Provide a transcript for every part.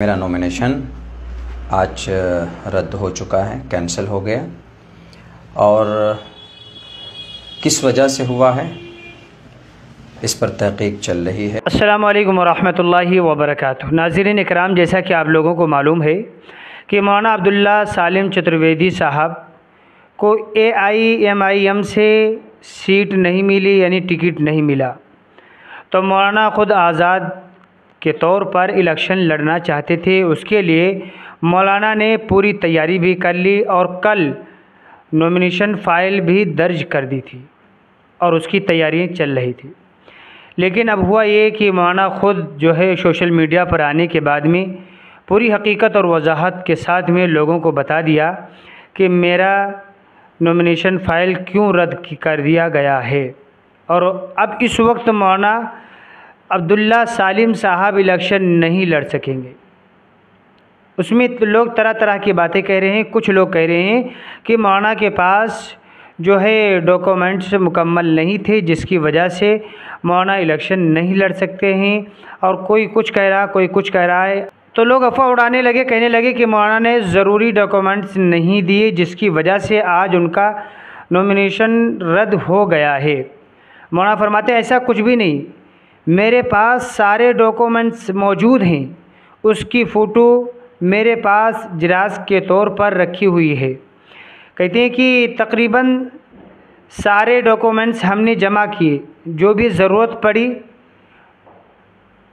मेरा नॉमिनेशन आज रद्द हो चुका है, कैंसिल हो गया। और किस वजह से हुआ है इस पर तहकीक चल रही है। अस्सलामु अलैकुम वरहमतुल्लाहि वबरकातुहू। नाज़रीन इकराम, जैसा कि आप लोगों को मालूम है कि मौलाना अब्दुल्ला सालिम चतुर्वेदी साहब को AIMIM से सीट नहीं मिली, यानी टिकट नहीं मिला। तो मौलाना ख़ुद आज़ाद के तौर पर इलेक्शन लड़ना चाहते थे। उसके लिए मौलाना ने पूरी तैयारी भी कर ली और कल नॉमिनेशन फ़ाइल भी दर्ज कर दी थी और उसकी तैयारियां चल रही थी। लेकिन अब हुआ ये कि मौलाना ख़ुद जो है सोशल मीडिया पर आने के बाद में पूरी हकीकत और वजाहत के साथ में लोगों को बता दिया कि मेरा नॉमिनेशन फ़ाइल क्यों रद्द कर दिया गया है। और अब इस वक्त मौलाना अब्दुल्ला सालिम साहब इलेक्शन नहीं लड़ सकेंगे। उसमें लोग तरह तरह की बातें कह रहे हैं। कुछ लोग कह रहे हैं कि मौलाना के पास जो है डॉक्यूमेंट्स मुकम्मल नहीं थे, जिसकी वजह से मौलाना इलेक्शन नहीं लड़ सकते हैं। और कोई कुछ कह रहा, कोई कुछ कह रहा है। तो लोग अफवाह उड़ाने लगे, कहने लगे कि मौलाना ने ज़रूरी डॉक्यूमेंट्स नहीं दिए, जिसकी वजह से आज उनका नॉमिनेशन रद्द हो गया है। मौलाना फरमाते हैं ऐसा कुछ भी नहीं, मेरे पास सारे डॉक्यूमेंट्स मौजूद हैं। उसकी फ़ोटो मेरे पास जिरास के तौर पर रखी हुई है। कहते हैं कि तकरीबन सारे डॉक्यूमेंट्स हमने जमा किए, जो भी ज़रूरत पड़ी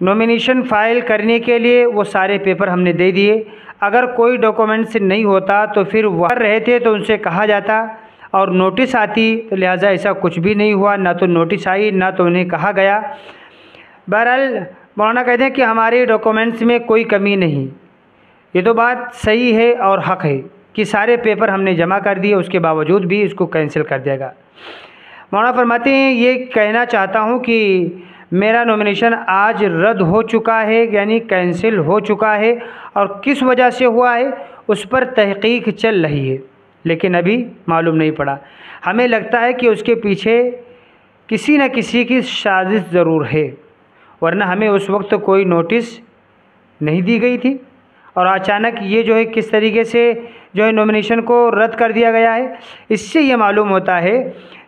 नॉमिनेशन फ़ाइल करने के लिए वो सारे पेपर हमने दे दिए। अगर कोई डॉक्यूमेंट्स नहीं होता तो फिर वह रहे थे तो उनसे कहा जाता और नोटिस आती, तो लिहाजा ऐसा कुछ भी नहीं हुआ। ना तो नोटिस आई, ना तो उन्हें कहा गया। बहरहाल मौलाना कहते हैं कि हमारे डॉक्यूमेंट्स में कोई कमी नहीं। ये तो बात सही है और हक़ है कि सारे पेपर हमने जमा कर दिए, उसके बावजूद भी इसको कैंसिल कर देगा। मौलाना फरमाते हैं ये कहना चाहता हूँ कि मेरा नॉमिनेशन आज रद्द हो चुका है, यानी कैंसिल हो चुका है। और किस वजह से हुआ है उस पर तहकीक चल रही है, लेकिन अभी मालूम नहीं पड़ा। हमें लगता है कि उसके पीछे किसी न किसी की साजिश ज़रूर है, वरना हमें उस वक्त कोई नोटिस नहीं दी गई थी। और अचानक ये जो है किस तरीके से जो है नॉमिनेशन को रद्द कर दिया गया है, इससे ये मालूम होता है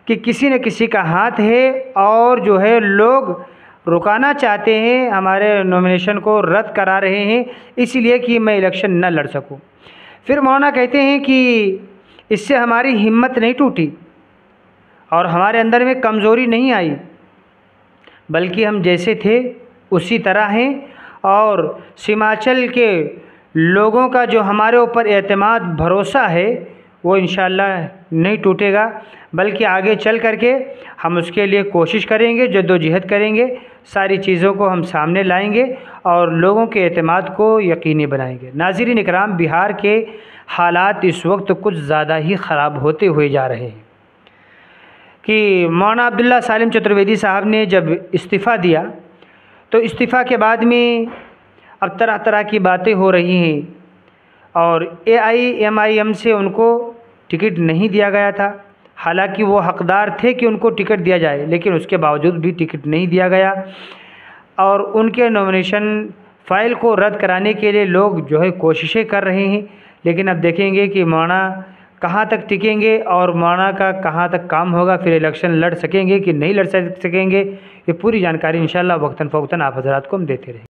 कि किसी न किसी का हाथ है और जो है लोग रुकाना चाहते हैं, हमारे नॉमिनेशन को रद्द करा रहे हैं, इसलिए कि मैं इलेक्शन न लड़ सकूं। फिर मौलाना कहते हैं कि इससे हमारी हिम्मत नहीं टूटी और हमारे अंदर में कमज़ोरी नहीं आई, बल्कि हम जैसे थे उसी तरह हैं। और सीमांचल के लोगों का जो हमारे ऊपर एतमाद भरोसा है वो इंशाअल्लाह नहीं टूटेगा, बल्कि आगे चल करके हम उसके लिए कोशिश करेंगे, जद्दोजहद करेंगे, सारी चीज़ों को हम सामने लाएंगे और लोगों के एतमाद को यकीनी बनाएंगे। नाज़रीन इकराम, बिहार के हालात इस वक्त कुछ ज़्यादा ही ख़राब होते हुए जा रहे हैं कि मौलाना अब्दुल्ला सालिम चतुर्वेदी साहब ने जब इस्तीफ़ा दिया तो इस्तीफ़ा के बाद में अब तरह तरह की बातें हो रही हैं। और AIMIM से उनको टिकट नहीं दिया गया था, हालांकि वो हकदार थे कि उनको टिकट दिया जाए, लेकिन उसके बावजूद भी टिकट नहीं दिया गया। और उनके नॉमिनेशन फ़ाइल को रद्द कराने के लिए लोग जो है कोशिशें कर रहे हैं। लेकिन अब देखेंगे कि मौलाना कहाँ तक टिकेंगे और मौलाना का कहाँ तक काम होगा, फिर इलेक्शन लड़ सकेंगे कि नहीं लड़ सकेंगे। ये पूरी जानकारी इंशाअल्लाह वक्तन फ़वक्तन आप हज़रात को हम देते रहेंगे।